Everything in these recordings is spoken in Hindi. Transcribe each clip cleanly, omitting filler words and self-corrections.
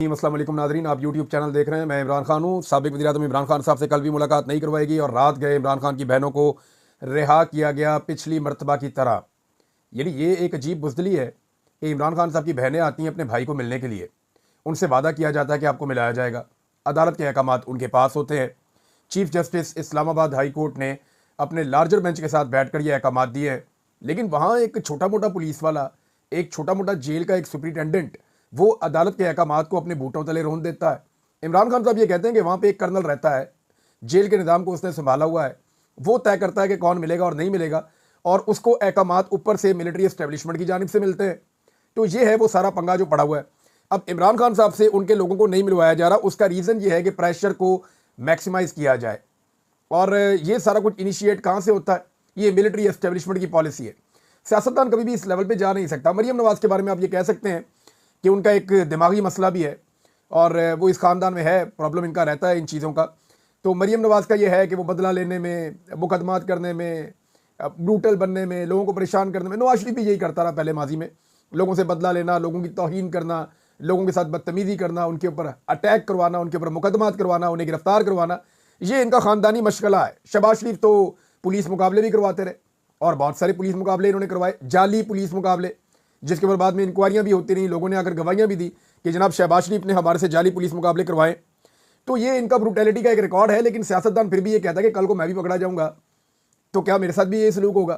अस्सलाम वालेकुम नाज़रीन, आप यूट्यूब चैनल देख रहे हैं। मैं इमरान खान हूँ। साबिक़ वज़ीर-ए-आज़म इमरान खान साहब से कल भी मुलाकात नहीं करवाएगी और रात गए इमरान खान की बहनों को रिहा किया गया पिछली मरतबा की तरह। यानी ये एक अजीब बुज़दिली है कि इमरान खान साहब की बहनें आती हैं अपने भाई को मिलने के लिए, उनसे वादा किया जाता है कि आपको मिलाया जाएगा। अदालत के अहकामात उनके पास होते हैं। Chief justice Islamabad high court ने अपने लार्जर बेंच के साथ बैठकर ये अहकामात दिए हैं, लेकिन वहाँ एक छोटा मोटा पुलिस वाला, एक छोटा मोटा जेल का एक सुपरिटेंडेंट, वो अदालत के अहकामात को अपने बूटों तले रोन देता है। इमरान खान साहब ये कहते हैं कि वहाँ पे एक कर्नल रहता है, जेल के निज़ाम को उसने संभाला हुआ है, वो तय करता है कि कौन मिलेगा और नहीं मिलेगा, और उसको अहकामात ऊपर से मिलिट्री एस्टेब्लिशमेंट की जानिब से मिलते हैं। तो ये है वो सारा पंगा जो पड़ा हुआ है। अब इमरान खान साहब से उनके लोगों को नहीं मिलवाया जा रहा, उसका रीज़न ये है कि प्रेशर को मैक्सिमाइज़ किया जाए। और ये सारा कुछ इनिशिएट कहाँ से होता है? ये मिलिट्री एस्टेब्लिशमेंट की पॉलिसी है। सियासतदान कभी भी इस लेवल पे जा नहीं सकता। मरियम नवाज़ के बारे में आप ये कह सकते हैं कि उनका एक दिमागी मसला भी है और वो इस ख़ानदान में है, प्रॉब्लम इनका रहता है इन चीज़ों का। तो मरियम नवाज़ का ये है कि वो बदला लेने में, मुकदमात करने में, ब्रूटल बनने में, लोगों को परेशान करने में। नवाज शरीफ भी यही करता रहा पहले माजी में, लोगों से बदला लेना, लोगों की तौहीन करना, लोगों के साथ बदतमीज़ी करना, उनके ऊपर अटैक करवाना, उनके ऊपर मुकदमात करवाना, उन्हें गिरफ्तार करवाना। ये इनका ख़ानदानी मशगला है। शहबाज शरीफ तो पुलिस मुकाबले भी करवाते रहे और बहुत सारे पुलिस मुकाबले इन्होंने करवाए, जाली पुलिस मुकाबले, जिसके ऊपर बाद में इंक्वायरियाँ भी होती रहीं, लोगों ने आकर गवाहियाँ भी दी कि जनाब शहबाज शरीफ ने हमारे से जाली पुलिस मुकाबले करवाए। तो ये इनका ब्रूटैलिटी का एक रिकॉर्ड है। लेकिन सियासतदान फिर भी ये कहता है कि कल को मैं भी पकड़ा जाऊँगा तो क्या मेरे साथ भी ये सलूक होगा?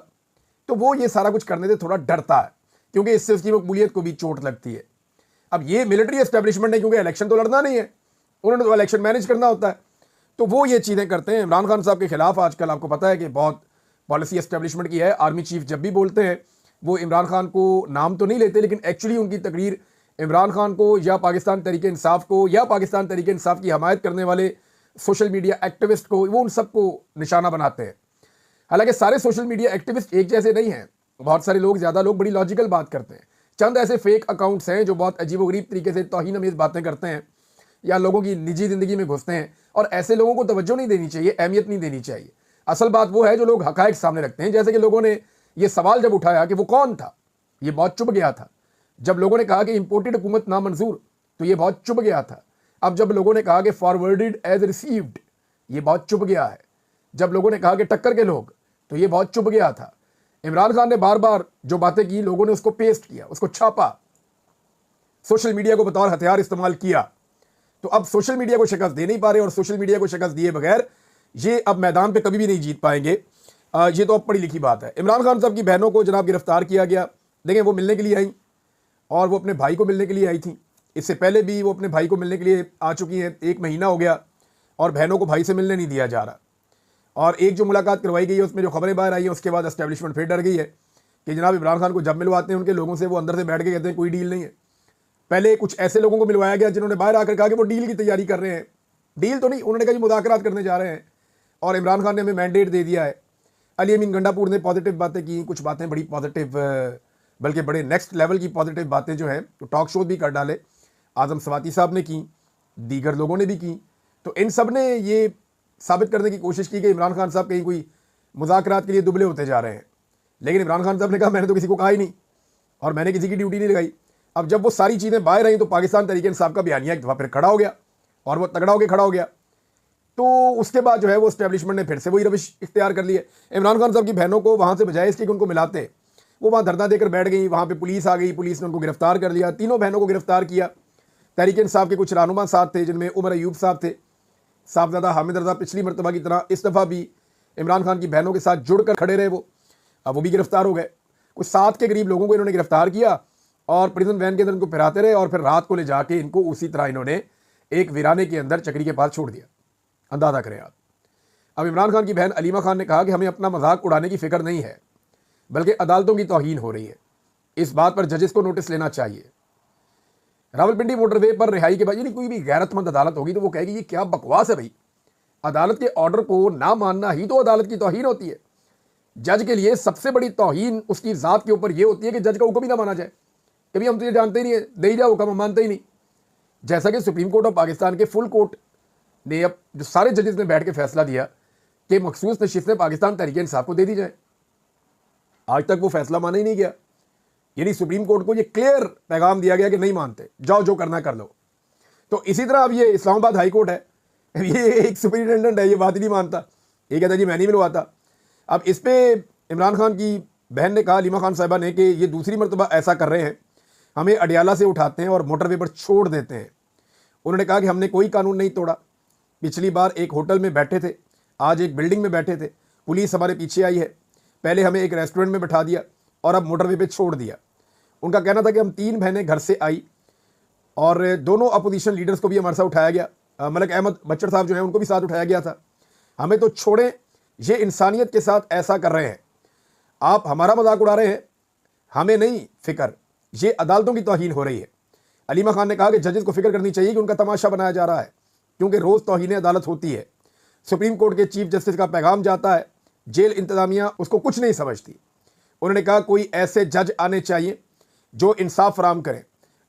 तो वो ये सारा कुछ करने से थोड़ा डरता है, क्योंकि इससे उसकी मकबूलियत को भी चोट लगती है। अब ये मिलिट्री एस्टेब्लिशमेंट है, क्योंकि इलेक्शन तो लड़ना नहीं है, उन्होंने तो इलेक्शन मैनेज करना होता है, तो वो ये चीज़ें करते हैं। इमरान खान साहब के खिलाफ आजकल आपको पता है कि बहुत पॉलिसी एस्टेब्लिशमेंट की है। आर्मी चीफ जब भी बोलते हैं वो इमरान खान को नाम तो नहीं लेते, लेकिन एक्चुअली उनकी तकरीर इमरान खान को या पाकिस्तान तहरीक इंसाफ को या पाकिस्तान तहरीक इंसाफ की हमायत करने वाले सोशल मीडिया एक्टिविस्ट को, वो उन सबको निशाना बनाते हैं। हालांकि सारे सोशल मीडिया एक्टिविस्ट एक जैसे नहीं हैं। बहुत सारे लोग, ज़्यादा लोग बड़ी लॉजिकल बात करते हैं। चंद ऐसे फेक अकाउंट्स हैं जो बहुत अजीबोगरीब तरीके से तौहीन अमेज़ बातें करते हैं या लोगों की निजी ज़िंदगी में घुसते हैं, और ऐसे लोगों को तवज्जो नहीं देनी चाहिए, अहमियत नहीं देनी चाहिए। असल बात वो है जो लोग हक़ाइक़ सामने रखते हैं। जैसे कि लोगों ने ये सवाल जब उठाया कि वो कौन था, ये बहुत चुभ गया था। जब लोगों ने कहा कि इंपोर्टेड हुकूमत नामंजूर, तो ये बहुत चुभ गया था। अब जब लोगों ने कहा कि फॉरवर्डेड एज रिसीव्ड, ये बहुत चुभ गया है। जब लोगों ने कहा कि टक्कर के लोग, तो ये बहुत चुभ गया था। इमरान खान ने बार बार जो बातें की, लोगों ने उसको पेस्ट किया, उसको छापा, सोशल मीडिया को बतौर हथियार इस्तेमाल किया। तो अब सोशल मीडिया को शिकस्त दे नहीं पा रहे, और सोशल मीडिया को शिकस्त दिए बगैर ये अब मैदान पे कभी भी नहीं जीत पाएंगे। ये तो अब पढ़ी लिखी बात है। इमरान खान साहब की बहनों को जनाब गिरफ्तार किया गया। देखें, वो मिलने के लिए आई और वो अपने भाई को मिलने के लिए आई थी। इससे पहले भी वो अपने भाई को मिलने के लिए आ चुकी हैं। 1 महीना हो गया और बहनों को भाई से मिलने नहीं दिया जा रहा। और एक जो मुलाकात करवाई गई है उसमें जो खबरें बाहर आई हैं, उसके बाद एस्टेब्लिशमेंट फिर डर गई है कि जनाब इमरान खान को जब मिलवाते हैं उनके लोगों से, वो अंदर से बैठ के कहते हैं कोई डील नहीं है। पहले कुछ ऐसे लोगों को मिलवाया गया जिन्होंने बाहर आकर कहा कि वो डील की तैयारी कर रहे हैं। डील तो नहीं, उन्होंने कहा जी मुज़ाकरात करने जा रहे हैं, और इमरान खान ने हमें मैंडेट दे दिया है। अली अमीन गंडापुर ने पॉजिटिव बातें की, कुछ बातें बड़ी पॉजिटिव, बल्कि बड़े नेक्स्ट लेवल की पॉजिटिव बातें जो हैं तो टॉक शो भी कर डाले। आज़म सवाती साहब ने की, दीगर लोगों ने भी की। तो इन सब ने ये साबित करने की कोशिश की कि इमरान खान साहब कहीं कोई मुज़ाकरात के लिए दुबले होते जा रहे हैं। लेकिन इमरान खान साहब ने कहा मैंने तो किसी को कहा ही नहीं और मैंने किसी की ड्यूटी नहीं लगाई। अब जब वो सारी चीज़ें बाहर आई तो पाकिस्तान तहरीक इंसाफ का बयानिया एक दफ़ा फिर खड़ा हो गया, और वो तगड़ा होकर खड़ा हो गया। तो उसके बाद जो है वो एस्टेब्लिशमेंट ने फिर से वही रविश इख्तियार कर लिए। इमरान खान साहब की बहनों को वहाँ से बजाय इसके कि उनको मिलाते, वो वहाँ धरना देकर बैठ गई। वहाँ पे पुलिस आ गई, पुलिस ने उनको गिरफ्तार कर लिया। तीनों बहनों को गिरफ्तार किया। तहरीक इंसाफ के कुछ रहनुमा साथ थे, जिनमें उमर अयूब साहब थे, साहबजादा हामिद रजा। पिछली मरतबा की तरह इस दफ़ा भी इमरान खान की बहनों के साथ जुड़कर खड़े रहे वो। अब वो भी गिरफ्तार हो गए। कुछ 7 के करीब लोगों को इन्होंने गिरफ्तार किया और प्रिजन वैन के अंदर इनको फिराते रहे, और फिर रात को ले जाके इनको उसी तरह इन्होंने एक वीराने के अंदर चक्री के पास छोड़ दिया। अंदाज़ा करें आप। अब इमरान खान की बहन अलीमा खान ने कहा कि हमें अपना मजाक उड़ाने की फिक्र नहीं है, बल्कि अदालतों की तौहीन हो रही है। इस बात पर जजेस को नोटिस लेना चाहिए। रावलपिंडी मोटरवे पर रिहाई के बाद, यानी कोई भी गैरतमंद अदालत होगी तो वो कहेगी ये क्या बकवास है भाई, अदालत के ऑर्डर को ना मानना ही तो अदालत की तौहीन होती है। जज के लिए सबसे बड़ी तौहीन उसकी ज़ात के ऊपर ये होती है कि जज का हुक्म ही ना माना जाए। कभी हम तो ये जानते ही नहीं है, दे ही जाओ हुक्म, हम मानते ही नहीं। जैसा कि सुप्रीम कोर्ट ऑफ पाकिस्तान के फुल कोर्ट ने अब जो सारे जजेस ने बैठ के फैसला दिया कि मखसूस नशिस्तें पाकिस्तान तहरीक इंसाफ को दे दी जाए, आज तक वो फैसला माना ही नहीं गया। यानी सुप्रीम कोर्ट को ये क्लियर पैगाम दिया गया कि नहीं मानते, जाओ जो करना कर लो। तो इसी तरह अब ये इस्लामाबाद हाई कोर्ट है, ये एक सुपरिटेंडेंट है, ये बात ही नहीं मानता, ये कहता है जी मैं नहीं मिलवाता। अब इस पर इमरान खान की बहन ने कहा, हलीमा खान साहिबा ने, कि ये दूसरी मरतबा ऐसा कर रहे हैं, हमें अडियाला से उठाते हैं और मोटरवे पर छोड़ देते हैं। उन्होंने कहा कि हमने कोई कानून नहीं तोड़ा, पिछली बार एक होटल में बैठे थे, आज एक बिल्डिंग में बैठे थे, पुलिस हमारे पीछे आई है, पहले हमें एक रेस्टोरेंट में बैठा दिया और अब मोटरवे पे छोड़ दिया। उनका कहना था कि हम 3 बहनें घर से आई और दोनों अपोजिशन लीडर्स को भी हमारे साथ उठाया गया, मलक अहमद बच्चर साहब जो हैं उनको भी साथ उठाया गया था। हमें तो छोड़ें, ये इंसानियत के साथ ऐसा कर रहे हैं, आप हमारा मजाक उड़ा रहे हैं, हमें नहीं फिक्र, ये अदालतों की तौहीन हो रही है। हलीमा खान ने कहा कि जजेस को फिक्र करनी चाहिए कि उनका तमाशा बनाया जा रहा है, क्योंकि रोज़ तौहीन अदालत होती है। सुप्रीम कोर्ट के चीफ जस्टिस का पैगाम जाता है, जेल इंतजामिया उसको कुछ नहीं समझती। उन्होंने कहा कोई ऐसे जज आने चाहिए जो इंसाफ फराम करें।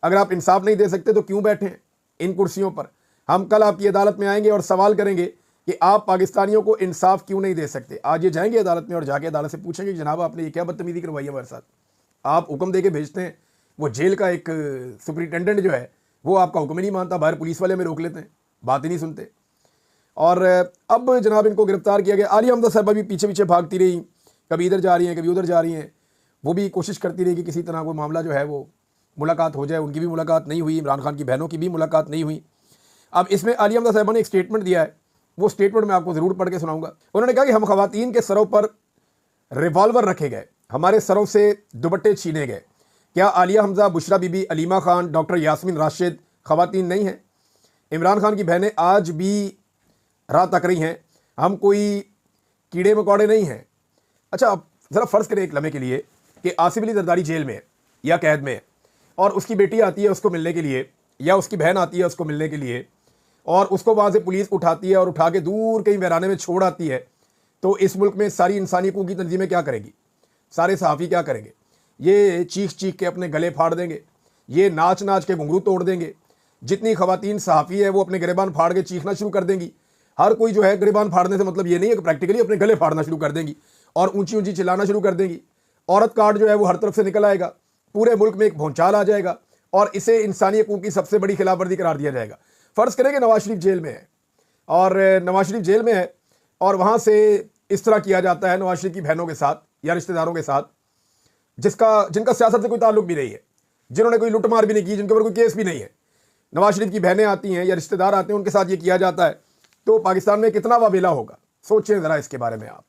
अगर आप इंसाफ नहीं दे सकते तो क्यों बैठे हैं इन कुर्सियों पर? हम कल आपकी अदालत में आएंगे और सवाल करेंगे कि आप पाकिस्तानियों को इंसाफ क्यों नहीं दे सकते। आज ये जाएंगे अदालत में और जाके अदालत से पूछेंगे कि जनाब आपने ये क्या बदतमीजी करवाई है हमारे साथ, आप हुक्म दे के भेजते हैं, वो जेल का एक सुपरिटेंडेंट जो है वो आपका हुक्म ही नहीं मानता, बाहर पुलिस वाले में रोक लेते हैं, बात ही नहीं सुनते। और अब जनाब इनको गिरफ्तार किया गया। आलिया हमजा साहबा भी पीछे पीछे भागती रही, कभी इधर जा रही हैं कभी उधर जा रही हैं, वो भी कोशिश करती रही कि किसी तरह कोई मामला जो है वो मुलाकात हो जाए। उनकी भी मुलाकात नहीं हुई, इमरान खान की बहनों की भी मुलाकात नहीं हुई। अब इसमें आलिया हमजा साहबा ने एक स्टेटमेंट दिया है, वो स्टेटमेंट मैं आपको ज़रूर पढ़ के सुनाऊंगा। उन्होंने कहा कि हम खवातीन के सरों पर रिवॉल्वर रखे गए, हमारे सरों से दुपट्टे छीने गए। क्या आलिया हमजा, बुशरा बीबी, अलीमा खान, डॉक्टर यास्मीन राशिद खवातीन नहीं हैं? इमरान खान की बहनें आज भी राह तक रही हैं, हम कोई कीड़े मकोड़े नहीं हैं। अच्छा, अब ज़रा फ़र्ज़ करें एक लम्हे के लिए कि आसिफ अली जरदारी जेल में है या कैद में है और उसकी बेटी आती है उसको मिलने के लिए, या उसकी बहन आती है उसको मिलने के लिए, और उसको वहाँ से पुलिस उठाती है और उठा के दूर कहीं वीराने में छोड़ आती है। तो इस मुल्क में सारी इंसानी हकूक़ की तंजीमें क्या करेंगी? सारे सहाफ़ी क्या करेंगे? ये चीख चीख के अपने गले फाड़ देंगे, ये नाच नाच के घुंघरू तोड़ देंगे। जितनी खवातीन सहाफ़ी है वो अपने गिरेबान फाड़ के चीखना शुरू कर देंगी। हर कोई जो है गिरेबान फाड़ने से मतलब ये नहीं है कि प्रैक्टिकली अपने गले फाड़ना शुरू कर देंगी और ऊंची ऊंची चिल्लाना शुरू कर देंगी। औरत कार्ड जो है वो हर तरफ से निकल आएगा, पूरे मुल्क में एक भौचाल आ जाएगा और इसे इंसानी हकूक़ की सबसे बड़ी खिलाफवर्जी करार दिया जाएगा। फ़र्ज़ करें कि नवाज शरीफ जेल में है और नवाज शरीफ जेल में है और वहाँ से इस तरह किया जाता है नवाज शरीफ की बहनों के साथ या रिश्तेदारों के साथ जिनका सियासत से कोई ताल्लुक भी नहीं है, जिन्होंने कोई लुटमार भी नहीं की, जिनके ऊपर कोई केस भी नहीं है। नवाज शरीफ की बहनें आती हैं या रिश्तेदार आते हैं, उनके साथ ये किया जाता है, तो पाकिस्तान में कितना वावेला होगा, सोचें ज़रा इसके बारे में आप।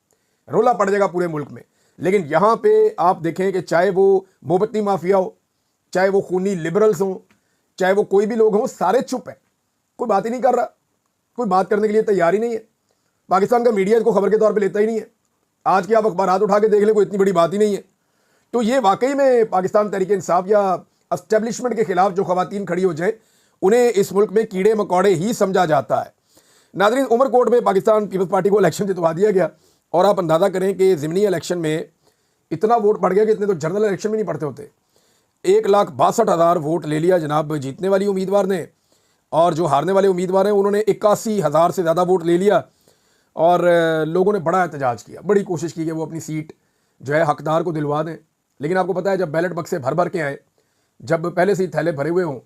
रोला पड़ जाएगा पूरे मुल्क में। लेकिन यहाँ पे आप देखें कि चाहे वो मोमबत्ती माफिया हो, चाहे वो खूनी लिबरल्स हों, चाहे वो कोई भी लोग हों, सारे चुप हैं, कोई बात ही नहीं कर रहा, कोई बात करने के लिए तैयार ही नहीं है। पाकिस्तान का मीडिया इसको खबर के तौर पे लेता ही नहीं है। आज के आप अखबारात उठा के देख लें, कोई इतनी बड़ी बात ही नहीं है। तो ये वाकई में पाकिस्तान तहरीक इंसाफ या एस्टेब्लिशमेंट के खिलाफ जो खवातीन खड़ी हो जाए, उन्हें इस मुल्क में कीड़े मकोड़े ही समझा जाता है। नाज़रीन, उमरकोट में पाकिस्तान पीपल्स पार्टी को इलेक्शन जितवा दिया गया और आप अंदाज़ा करें कि ज़िमनी इलेक्शन में इतना वोट बढ़ गया कि इतने तो जनरल इलेक्शन में नहीं पड़ते होते। 1,62,000 वोट ले लिया जनाब जीतने वाली उम्मीदवार ने, और जो हारने वाले उम्मीदवार हैं उन्होंने 81,000 से ज़्यादा वोट ले लिया। और लोगों ने बड़ा एहतजाज किया, बड़ी कोशिश की कि वो अपनी सीट जो है हकदार को दिलवा दें। लेकिन आपको पता है जब बैलेट बक्से भर भर के आए, जब पहले से ही थैले भरे हुए हों,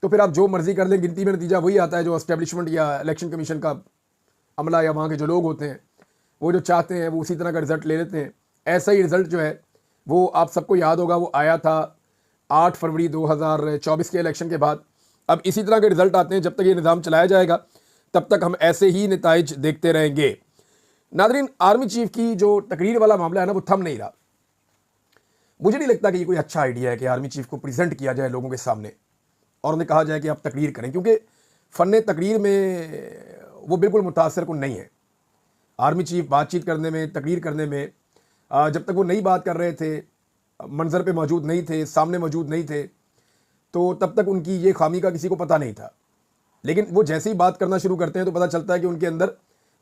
तो फिर आप जो मर्जी कर लें, गिनती में नतीजा वही आता है जो एस्टेब्लिशमेंट या इलेक्शन कमीशन का अमला या वहाँ के जो लोग होते हैं वो जो चाहते हैं वो उसी तरह का रिज़ल्ट ले लेते हैं। ऐसा ही रिज़ल्ट जो है वो आप सबको याद होगा, वो आया था 8 फरवरी 2024 के इलेक्शन के बाद। अब इसी तरह के रिज़ल्ट आते हैं। जब तक ये निज़ाम चलाया जाएगा तब तक हम ऐसे ही नताइज देखते रहेंगे। नाज़रीन, आर्मी चीफ की जो तकरीर वाला मामला है ना, वो थम नहीं रहा। मुझे नहीं लगता कि ये कोई अच्छा आइडिया है कि आर्मी चीफ को प्रेजेंट किया जाए लोगों के सामने और उन्हें कहा जाए कि आप तकरीर करें, क्योंकि फ़न तकरीर में वो बिल्कुल मुतासर कुन नहीं है। आर्मी चीफ बातचीत करने में, तकरीर करने में, जब तक वो नई बात कर रहे थे, मंजर पे मौजूद नहीं थे, सामने मौजूद नहीं थे, तो तब तक उनकी ये खामी का किसी को पता नहीं था। लेकिन वो जैसे ही बात करना शुरू करते हैं तो पता चलता है कि उनके अंदर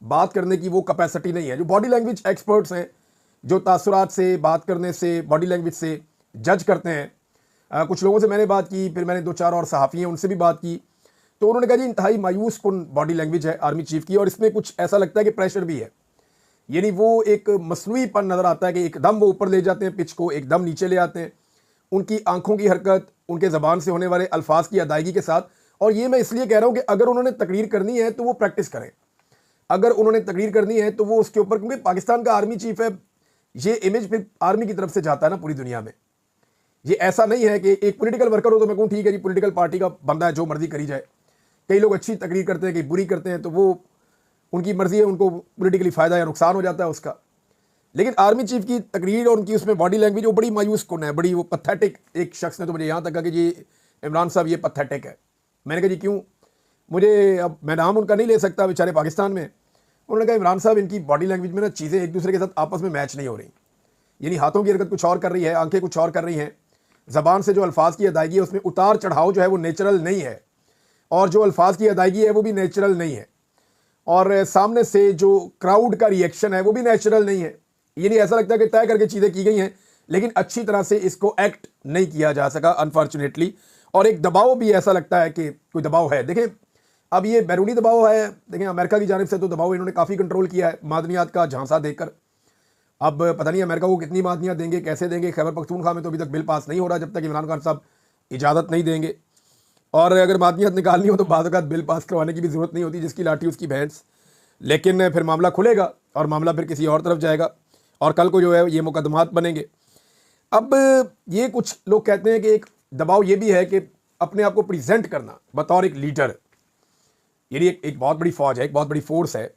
बात करने की वो कैपेसिटी नहीं है। जो बॉडी लैंग्वेज एक्सपर्ट्स हैं, जो तासुरात से, बात करने से, बॉडी लैंग्वेज से जज करते हैं, कुछ लोगों से मैंने बात की, फिर मैंने 2-4 और सहाफ़ी हैं उनसे भी बात की, तो उन्होंने कहा जी इंतहाई मायूस कुन बॉडी लैंग्वेज है आर्मी चीफ की, और इसमें कुछ ऐसा लगता है कि प्रेशर भी है। यानी वो एक मसनूईपन नज़र आता है कि एकदम वो ऊपर ले जाते हैं पिच को, एकदम नीचे ले आते हैं। उनकी आंखों की हरकत, उनके ज़बान से होने वाले अल्फाज की अदायगी के साथ और ये मैं इसलिए कह रहा हूं कि अगर उन्होंने तकरीर करनी है तो वो प्रैक्टिस करें, अगर उन्होंने तकरीर करनी है तो वो उसके ऊपर, क्योंकि पाकिस्तान का आर्मी चीफ है, ये इमेज फिर आर्मी की तरफ से जाता है ना पूरी दुनिया में। ये ऐसा नहीं है कि एक पॉलिटिकल वर्कर हो तो मैं कहूँ ठीक है जी पॉलिटिकल पार्टी का बंदा है, जो मर्जी करी जाए। कई लोग अच्छी तकरीर करते हैं, कई बुरी करते हैं, तो वो उनकी मर्जी है, उनको पॉलिटिकली फ़ायदा या नुकसान हो जाता है उसका। लेकिन आर्मी चीफ की तकरीर और उनकी उसमें बॉडी लैंग्वेज वो बड़ी मायूस कुन है, बड़ी वो पथेटिक। एक शख्स ने तो मुझे यहाँ तक कहा कि जी इमरान साहब ये पथेटिक है। मैंने कहा जी क्यों? मुझे, अब मैं नाम उनका नहीं ले सकता, बेचारे पाकिस्तान में। उन्होंने कहा इमरान साहब इनकी बॉडी लैंग्वेज में ना चीज़ें एक दूसरे के साथ आपस में मैच नहीं हो रही, यानी हाथों की हरकत कुछ और कर रही है, आंखें कुछ और कर रही हैं, ज़बान से जो अल्फाज की अदायगी है उसमें उतार चढ़ाव जो है वो नेचुरल नहीं है, और जो अल्फाज की अदायगी है वो भी नेचुरल नहीं है, और सामने से जो क्राउड का रिएक्शन है वो भी नेचुरल नहीं है। यानी ऐसा लगता है कि तय करके चीज़ें की गई हैं, लेकिन अच्छी तरह से इसको एक्ट नहीं किया जा सका अनफॉर्चुनेटली। और एक दबाव भी ऐसा लगता है कि कोई दबाव है। देखें, अब ये बैरूनी दबाव है, देखें अमेरिका की जानिब से तो दबाव इन्होंने काफ़ी कंट्रोल किया है मादनियात का झांसा देकर। अब पता नहीं अमेरिका को कितनी मादनियात देंगे, कैसे देंगे। खैबर पख्तूनख्वा में तो अभी तक बिल पास नहीं हो रहा जब तक इमरान खान साहब इजाज़त नहीं देंगे, और अगर मादनियात निकालनी हो तो बाद वक़्त बिल पास करवाने की भी ज़रूरत नहीं होती, जिसकी लाठी उसकी भैंस। लेकिन फिर मामला खुलेगा और मामला फिर किसी और तरफ जाएगा, और कल को जो है ये मुकदमात बनेंगे। अब ये कुछ लोग कहते हैं कि एक दबाव ये भी है कि अपने आप को प्रेजेंट करना बतौर एक लीडर, यानी एक बहुत बड़ी फौज है, एक बहुत बड़ी फोर्स है।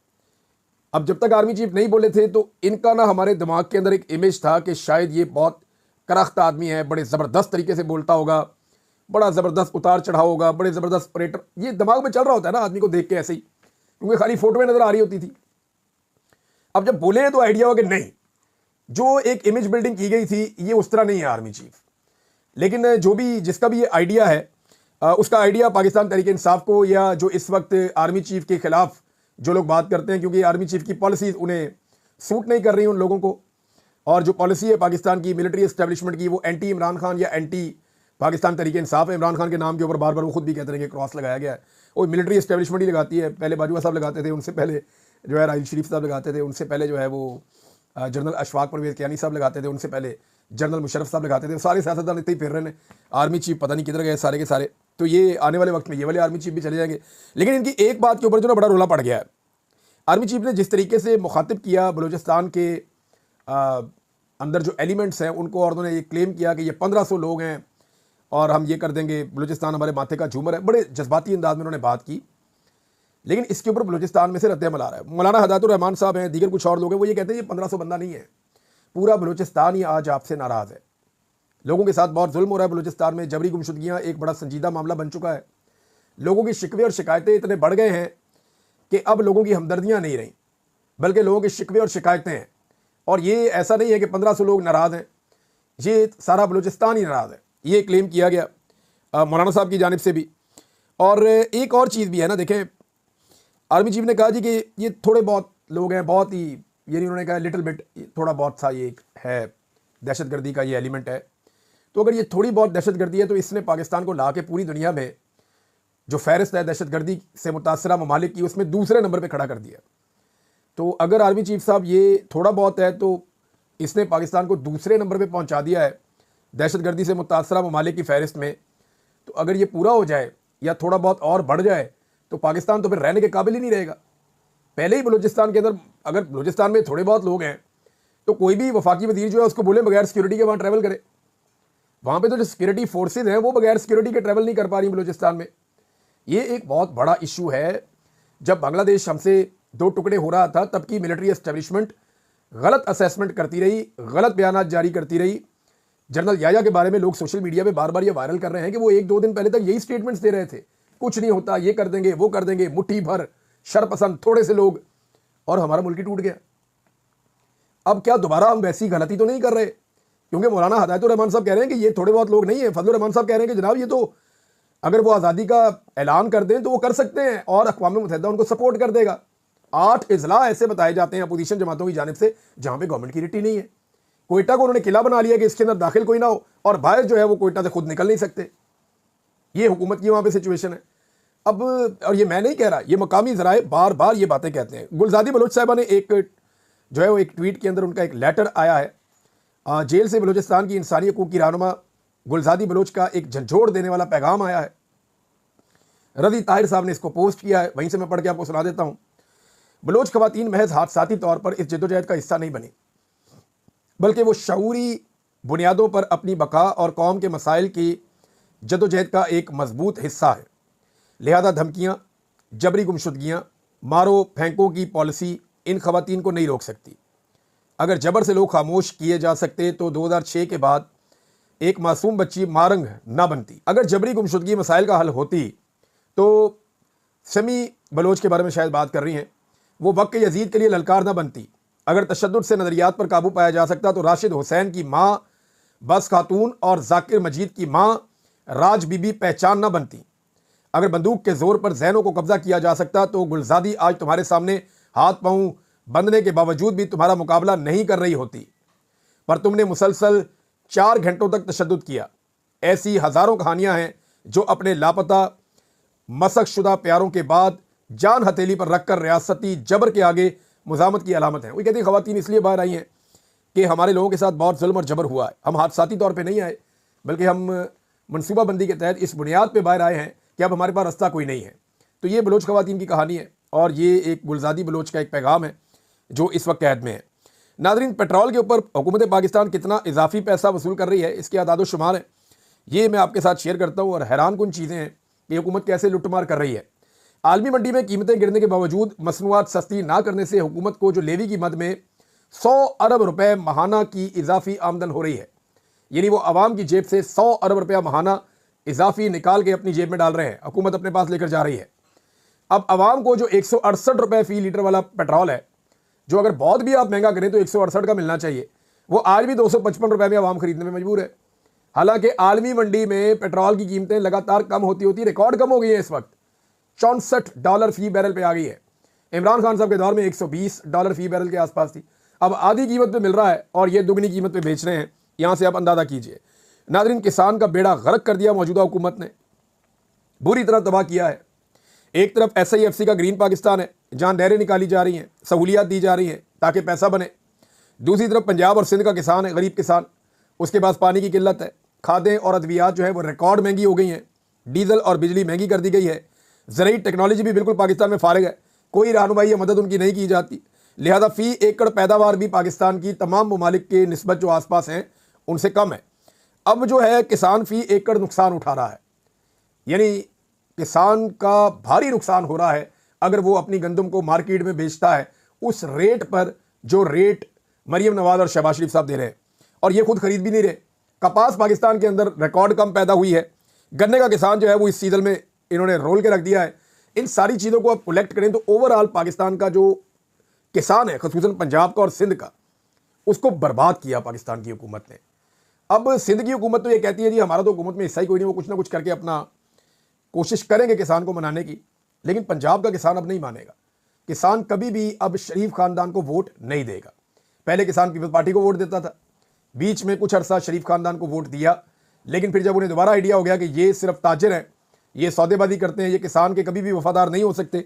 अब जब तक आर्मी चीफ नहीं बोले थे तो इनका ना हमारे दिमाग के अंदर एक इमेज था कि शायद ये बहुत करख्त आदमी है, बड़े ज़बरदस्त तरीके से बोलता होगा, बड़ा ज़बरदस्त उतार चढ़ाव होगा, बड़े ज़बरदस्त ऑपरेटर, ये दिमाग में चल रहा होता है ना आदमी को देख के ऐसे ही, क्योंकि खाली फोटो में नज़र आ रही होती थी। अब जब बोले तो आइडिया हो कि नहीं, जो एक इमेज बिल्डिंग की गई थी ये उस तरह नहीं है आर्मी चीफ। लेकिन जो भी जिसका भी ये आइडिया है, उसका आइडिया पाकिस्तान तहरीक इंसाफ को, या जो इस वक्त आर्मी चीफ के खिलाफ जो लोग बात करते हैं, क्योंकि आर्मी चीफ की पॉलिसीज उन्हें सूट नहीं कर रही उन लोगों को, और जो पॉलिसी है पाकिस्तान की मिलिट्री एस्टेब्लिशमेंट की वो एंटी इमरान खान या एंटी पाकिस्तान तहरीक इंसाफ है। इमरान खान के नाम के ऊपर बार बार वो खुद भी कहते हैं कि क्रॉस लगाया गया है, वो मिलिट्री एस्टेब्लिशमेंट ही लगाती है। पहले बाजवा साहब लगाते थे, उनसे पहले जो है राहिल शरीफ साहब लगाते थे, उनसे पहले जो है वो जनरल अशफाक परवेज़ कियानी साहब लगाते थे, उनसे पहले जनरल मुशर्रफ साहब लगाते थे। सारे सियासतदान इतने ही फिर रहे हैं, आर्मी चीफ पता नहीं किधर गए सारे के सारे। तो ये आने वाले वक्त में ये वाले आर्मी चीफ भी चले जाएंगे। लेकिन इनकी एक बात के ऊपर जो ना बड़ा रोला पड़ गया है, आर्मी चीफ ने जिस तरीके से मुखातिब किया बलूचिस्तान के अंदर जो एलिमेंट्स हैं उनको, और उन्होंने ये क्लेम किया कि ये 1500 लोग हैं और हम ये कर देंगे, बलूचिस्तान हमारे माथे का झूमर है, बड़े जज्बाती अंदाज में उन्होंने बात की। लेकिन इसके ऊपर बलूचिस्तान में से रद्द-ए-अमल आ रहा है। मौलाना हदायतुर रहमान साहब हैं, दीगर कुछ और लोग हैं, वो ये कहते हैं ये 1500 बंदा नहीं है, पूरा बलूचिस्तान ही आज आपसे नाराज़ है। लोगों के साथ बहुत जुल्म हो रहा है बलूचिस्तान में, जबरी गुमशुदगियाँ एक बड़ा संजीदा मामला बन चुका है। लोगों की शिकवे और शिकायतें इतने बढ़ गए हैं कि अब लोगों की हमदर्दियाँ नहीं रहीं, बल्कि लोगों के शिकवे और शिकायतें हैं। और ये ऐसा नहीं है कि 1500 लोग नाराज़ हैं, ये सारा बलूचिस्तान ही नाराज़ है, ये क्लेम किया गया मौलाना साहब की जानिब से भी। और एक और चीज़ भी है ना, देखें आर्मी चीफ ने कहा जी कि ये थोड़े बहुत लोग हैं, बहुत ही, यानी उन्होंने कहा लिटिल बिट, थोड़ा बहुत सा ये है दहशतगर्दी का ये एलिमेंट है। तो अगर ये थोड़ी बहुत दहशतगर्दी है तो इसने पाकिस्तान को ला के पूरी दुनिया में जो फहरिस्त है दहशतगर्दी से मुतासरा ममालिक की, उसमें दूसरे नंबर पे खड़ा कर दिया। तो अगर आर्मी चीफ साहब ये थोड़ा बहुत है तो इसने पाकिस्तान को दूसरे नंबर पे पहुंचा दिया है दहशतगर्दी से मुतासरा ममालिक की फहरिस्त में। तो अगर ये पूरा हो जाए या थोड़ा बहुत और बढ़ जाए तो पाकिस्तान तो फिर रहने के काबिल ही नहीं रहेगा। पहले ही बलूचिस्तान के अंदर, अगर बलूचिस्तान में थोड़े बहुत लोग हैं तो कोई भी वफाकी वजीर जो है उसको बोले बगैर सिक्योरिटी के वहाँ ट्रैवल करे। वहाँ पे तो जो सिक्योरिटी फोर्सेज हैं वो बगैर सिक्योरिटी के ट्रैवल नहीं कर पा रही बलूचिस्तान में। ये एक बहुत बड़ा इशू है। जब बांग्लादेश हमसे दो टुकड़े हो रहा था तब की मिलिट्री एस्टेब्लिशमेंट गलत असेसमेंट करती रही, गलत बयान जारी करती रही। जनरल याया के बारे में लोग सोशल मीडिया पे बार बार ये वायरल कर रहे हैं कि वो 1-2 दिन पहले तक यही स्टेटमेंट्स दे रहे थे, कुछ नहीं होता, ये कर देंगे, वो कर देंगे, मुट्ठी भर शरपसंद थोड़े से लोग, और हमारा मुल्क ही टूट गया। अब क्या दोबारा हम वैसी गलती तो नहीं कर रहे? क्योंकि मौलाना हदायतुर रहमान साहब कह रहे हैं कि ये थोड़े बहुत लोग नहीं है, फजलुर रहमान साहब कह रहे हैं कि जनाब ये तो अगर वो आज़ादी का ऐलान कर दें तो वो कर सकते हैं और अक़वाम मुत्तहिदा उनको सपोर्ट कर देगा। 8 इजला ऐसे बताए जाते हैं अपोजिशन जमातों की जानिब से जहाँ पे गवर्नमेंट की रिटी नहीं है। कोयटा को उन्होंने किला बना लिया कि इसके अंदर दाखिल कोई ना हो, और बाहर जो है वो कोयटा से खुद निकल नहीं सकते। ये हुकूमत की वहाँ पे सिचुएशन है। अब, और ये मैं नहीं कह रहा, ये मकामी ज़राए बार बार ये बातें कहते हैं। गुलजादी बलोच साहिबा ने एक जो है वो एक ट्वीट के अंदर उनका एक लेटर आया है, जेल से बलूचिस्तान की इंसानी हकूक़ की रहनुमा गुलजादी बलोच का एक झंझोड़ देने वाला पैगाम आया है। रज़ी ताहिर साहब ने इसको पोस्ट किया है, वहीं से मैं पढ़ के आपको सुना देता हूँ। बलोच ख़वातीन महज हादसाती तौर पर इस जद्दोजहद का हिस्सा नहीं बनी, बल्कि वो शऊरी बुनियादों पर अपनी बका और कौम के मसाइल की जद्दोजहद का एक मजबूत हिस्सा है। लिहाजा धमकियाँ, जबरी गुमशुदगियाँ, मारो फेंको की पॉलिसी इन ख़वातीन को नहीं रोक सकती। अगर जबर से लोग खामोश किए जा सकते तो 2006 के बाद एक मासूम बच्ची मारंग ना बनती। अगर जबरी गुमशुदगी मसाइल का हल होती तो समी बलोच के बारे में शायद बात कर रही हैं, वो वक्त यजीद के लिए ललकार ना बनती। अगर तशद्दुद से नज़रियात पर काबू पाया जा सकता तो राशिद हुसैन की माँ बस खातून और जाकिर मजीद की माँ राज बीबी पहचान ना बनती। अगर बंदूक के जोर पर जहनों को कब्जा किया जा सकता तो गुलजादी आज तुम्हारे सामने हाथ पांव बंधने के बावजूद भी तुम्हारा मुकाबला नहीं कर रही होती, पर तुमने मुसलसल 4 घंटों तक तशद्दुद किया। ऐसी हज़ारों कहानियां हैं जो अपने लापता मसक शुदा प्यारों के बाद जान हथेली पर रखकर रियासती जबर के आगे मुजामत की अलामत है। वो कहती ख़वातीन इसलिए बाहर आई हैं कि हमारे लोगों के साथ बहुत जुल्म और जबर हुआ है। हम हादसाती तौर पे नहीं आए, बल्कि हम मनसूबाबंदी के तहत इस बुनियाद पे बाहर आए हैं कि अब हमारे पास रास्ता कोई नहीं है। तो ये बलोच ख़वातीन की कहानी है और ये एक गुलजादी बलोच का एक पैगाम है जो इस वक्त कैद में है। नाज़रीन, पेट्रोल के ऊपर हुकूमत पाकिस्तान कितना इजाफी पैसा वसूल कर रही है, इसके आदाद शुमार है, ये मैं आपके साथ शेयर करता हूँ। और हैरान कुन चीज़ें हैं कि हुकूमत कैसे लुटमार कर रही है। आलमी मंडी में कीमतें गिरने के बावजूद मसनूआत सस्ती ना करने से हुकूमत को जो लेवी की मद में 100 अरब रुपए माहाना की इजाफी आमदन हो रही है, यानी वो आवाम की जेब से 100 अरब रुपया माहाना इजाफी निकाल के अपनी जेब में डाल रहे हैं, हुकूमत अपने पास लेकर जा रही है। अब आवाम को जो 168 रुपये फ़ी लीटर वाला पेट्रोल है, जो अगर बहुत भी आप महंगा करें तो 168 का मिलना चाहिए, वो आज भी 255 रुपये में आवाम खरीदने में मजबूर है। हालांकि आलमी मंडी में पेट्रोल की कीमतें लगातार कम होती होती रिकॉर्ड कम हो गई है। इस वक्त $64 फी बैरल पे आ गई है। इमरान खान साहब के दौर में $120 फी बैरल के आसपास थी, अब आधी कीमत पे मिल रहा है और ये दुगनी कीमत पे बेच रहे हैं। यहाँ से आप अंदाज़ा कीजिए। नाज़रीन, किसान का बेड़ा गर्क कर दिया मौजूदा हुकूमत ने, बुरी तरह तबाह किया है। एक तरफ SIFC का ग्रीन पाकिस्तान है, जहाँ नहरें निकाली जा रही हैं, सहूलियात दी जा रही हैं ताकि पैसा बने। दूसरी तरफ पंजाब और सिंध का किसान है, गरीब किसान, उसके पास पानी की किल्लत है, खादें और अद्वियात जो है वो रिकॉर्ड महंगी हो गई हैं, डीजल और बिजली महंगी कर दी गई है, ज़रूरी टेक्नोलॉजी भी बिल्कुल पाकिस्तान में फारिग है, कोई रहनुमाई या मदद उनकी नहीं की जाती। लिहाजा फ़ी एकड़ पैदावार भी पाकिस्तान की तमाम ममालिक के निस्बत जो आसपास हैं उनसे कम है। अब जो है किसान फ़ी एकड़ नुकसान उठा रहा है, यानी किसान का भारी नुकसान हो रहा है अगर वो अपनी गंदम को मार्केट में बेचता है उस रेट पर जो रेट मरियम नवाज और शहबाज शरीफ साहब दे रहे हैं, और ये खुद खरीद भी नहीं रहे। कपास पाकिस्तान के अंदर रिकॉर्ड कम पैदा हुई है, गन्ने का किसान जो है वो इस सीजन में इन्होंने रोल के रख दिया है। इन सारी चीज़ों को आप कलेक्ट करें तो ओवरऑल पाकिस्तान का जो किसान है, ख़ुसूसन पंजाब का और सिंध का, उसको बर्बाद किया पाकिस्तान की हुकूमत ने। अब सिंध की हुकूमत तो ये कहती है जी हमारा तो हुकूमत में हिस्सा ही कोई नहीं, वो कुछ ना कुछ करके अपना कोशिश करेंगे किसान को मनाने की, लेकिन पंजाब का किसान अब नहीं मानेगा। किसान कभी भी अब शरीफ खानदान को वोट नहीं देगा। पहले किसान पीपल्स पार्टी को वोट देता था, बीच में कुछ अरसा शरीफ खानदान को वोट दिया, लेकिन फिर जब उन्हें दोबारा आइडिया हो गया कि ये सिर्फ ताजिर हैं, ये सौदेबाजी करते हैं, ये किसान के कभी भी वफादार नहीं हो सकते,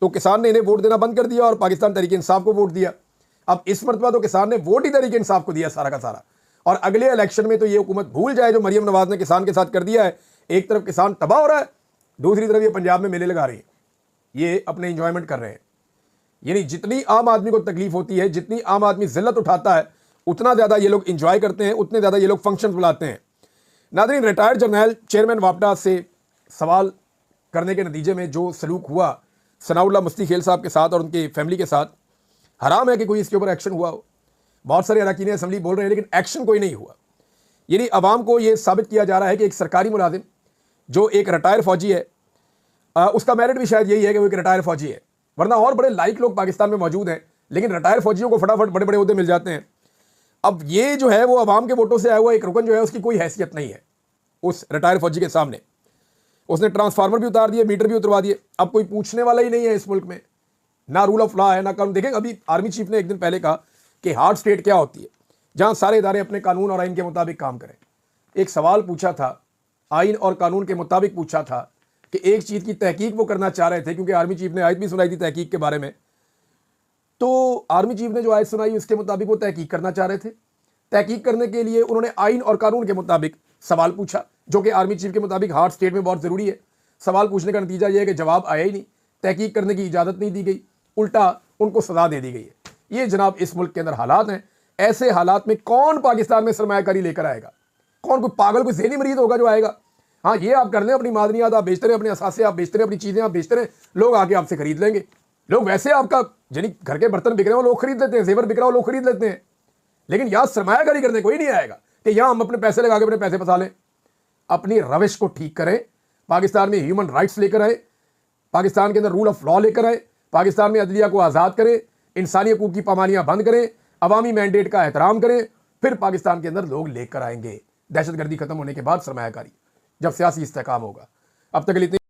तो किसान ने इन्हें वोट देना बंद कर दिया और पाकिस्तान तहरीक इंसाफ को वोट दिया। अब इस मरतबा तो किसान ने वोट ही तहरीक इंसाफ को दिया सारा का सारा, और अगले इलेक्शन में तो ये हुकूमत भूल जाए जो मरियम नवाज ने किसान के साथ कर दिया है। एक तरफ किसान तबाह हो रहा है, दूसरी तरफ ये पंजाब में मेले लगा रही है, ये अपने इंजॉयमेंट कर रहे हैं। यानी जितनी आम आदमी को तकलीफ होती है, जितनी आम आदमी जिल्लत उठाता है, उतना ज़्यादा ये लोग इंजॉय करते हैं, उतने ज़्यादा ये लोग फंक्शन बुलाते हैं। नाज़रीन, रिटायर्ड जर्नल चेयरमैन वापडा से सवाल करने के नतीजे में जो सलूक हुआ सनाउल्लाह मुफ्ती खेल साहब के साथ और उनकी फैमिली के साथ, हराम है कि कोई इसके ऊपर एक्शन हुआ हो। बहुत सारे अरकान असम्बली बोल रहे हैं लेकिन एक्शन कोई नहीं हुआ। यानी अवाम को ये साबित किया जा रहा है कि एक सरकारी मुलाजिम जो एक रिटायर फौजी है, उसका मेरिट भी शायद यही है कि वो एक रिटायर फौजी है, वरना और बड़े लाइक लोग पाकिस्तान में मौजूद हैं, लेकिन रिटायर फौजियों को फटाफट बड़े बड़े ओहदे मिल जाते हैं। अब ये जो है वो अवाम के वोटों से आया हुआ एक रुकन जो है उसकी कोई हैसियत नहीं है उस रिटायर फौजी के सामने। उसने ट्रांसफार्मर भी उतार दिए, मीटर भी उतरवा दिए। अब कोई पूछने वाला ही नहीं है इस मुल्क में, ना रूल ऑफ लॉ है ना कानून। देखें, अभी आर्मी चीफ ने एक दिन पहले कहा कि हार्ड स्टेट क्या होती है, जहां सारे इदारे अपने कानून और आइन के मुताबिक काम करें। एक सवाल पूछा था, आइन और कानून के मुताबिक पूछा था कि एक चीज़ की तहकीक वो करना चाह रहे थे, क्योंकि आर्मी चीफ ने आयत भी सुनाई थी तहकीक के बारे में। तो आर्मी चीफ ने जो आयत सुनाई उसके मुताबिक वो तहकीक करना चाह रहे थे। तहकीक करने के लिए उन्होंने आइन और कानून के मुताबिक सवाल पूछा, जो कि आर्मी चीफ के मुताबिक हार्ड स्टेट में बहुत ज़रूरी है। सवाल पूछने का नतीजा यह है कि जवाब आया ही नहीं, तहकीक करने की इजाज़त नहीं दी गई, उल्टा उनको सजा दे दी गई है। ये जनाब इस मुल्क के अंदर हालात हैं। ऐसे हालात में कौन पाकिस्तान में सरमायाकारी लेकर आएगा? कौन? कोई पागल, कोई ज़हनी मरीज होगा जो आएगा? हाँ, ये आप कर लें, अपनी मादनियात आप बेचते रहे, अपने असासे आप बेचते रहे, अपनी चीज़ें आप बेचते रहे, लोग आके आपसे खरीद लेंगे। लोग वैसे आपका यानी घर के बर्तन बिक रहे हो लोग खरीद लेते हैं, जेवर बिक रहा हो लोग खरीद लेते हैं, लेकिन यहाँ सरमायाकारी करने कोई नहीं आएगा कि यहाँ हम अपने पैसे लगा के अपने पैसे फंसा लें। अपनी रविश को ठीक करें, पाकिस्तान में ह्यूमन राइट्स लेकर आए, पाकिस्तान के अंदर रूल ऑफ लॉ लेकर आए, पाकिस्तान में अदलिया को आज़ाद करें, इंसानी हकूक़ की पामानियाँ बंद करें, अवामी मैंडेट का एहतराम करें, फिर पाकिस्तान के अंदर लोग लेकर आएंगे दहशतगर्दी खत्म होने के बाद सरमायाकारी, जब सियासी इस्तेहकाम होगा। अब तक के लिए